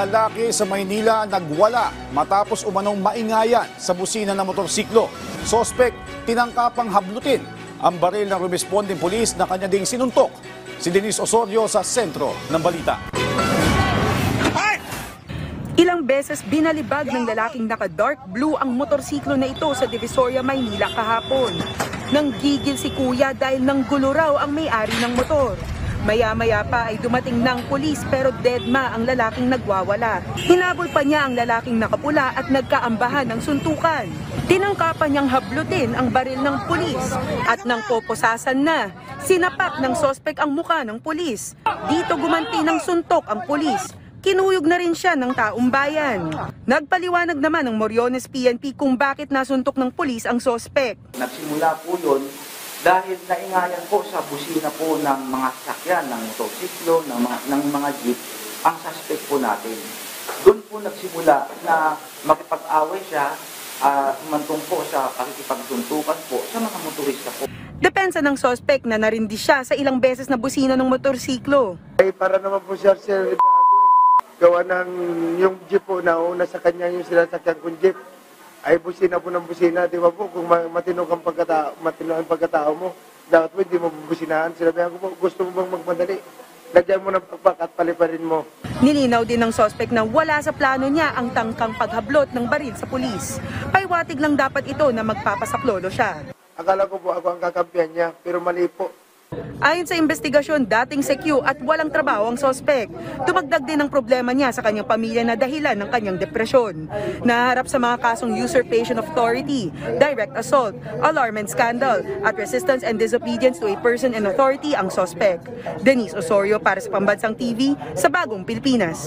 Lalaki sa Maynila nagwala matapos umanong maingayan sa busina ng motorsiklo. Sospek, tinangkapang hablutin ang baril ng rumesponding pulis na kanya ding sinuntok. Si Denise Osorio sa sentro ng balita. Ilang beses binalibag ng lalaking naka-dark blue ang motorsiklo na ito sa Divisoria, Maynila kahapon. Nanggigil si kuya dahil nanggulo raw ang may-ari ng motor. Maya-maya pa ay dumating ng pulis pero deadma ang lalaking nagwawala. Hinabol pa niya ang lalaking nakapula at nagkaambahan ng suntukan. Tinangkapan niyang hablutin ang baril ng pulis at nang poposasan na, sinapak ng sospek ang muka ng pulis. Dito gumanti ng suntok ang pulis. Kinuyog na rin siya ng taong bayan. Nagpaliwanag naman ng Moriones PNP kung bakit nasuntok ng pulis ang sospek. Nagsimula po yun dahil naingayan po sa busina po ng mga sasakyan, ng motorsiklo, ng mga jeep, ang suspect po natin. Doon po nagsimula na makipag-away siya, humantong po sa pakikipagsuntukan po sa mga motorista po. Depensa ng sospek na narindi siya sa ilang beses na busina ng motorsiklo. Ay, para naman po siya, sir, gawa ng yung jeep po na una sa kanya yung sinasakyan kong jeep. Ay busina po ng busina, di ba po? Kung matino ang pagkatao mo, dapat po hindi mo bubusinahan. Sinabihan ko po, gusto mo bang magmadali? Lagyan mo ng pakpak at paliparin mo. Nilinaw din ng sospek na wala sa plano niya ang tangkang paghablot ng baril sa pulis. Paiwatig lang dapat ito na magpapasaklolo siya. Akala ko po ako ang kakampihan niya, pero mali po. Ayon sa investigasyon, dating sekyu at walang trabaho ang sospek. Dumagdag din ang problema niya sa kanyang pamilya na dahilan ng kanyang depresyon. Naharap sa mga kasong usurpation of authority, direct assault, alarm and scandal, at resistance and disobedience to a person in authority ang sospek. Denise Osorio para sa Pambansang TV sa Bagong Pilipinas.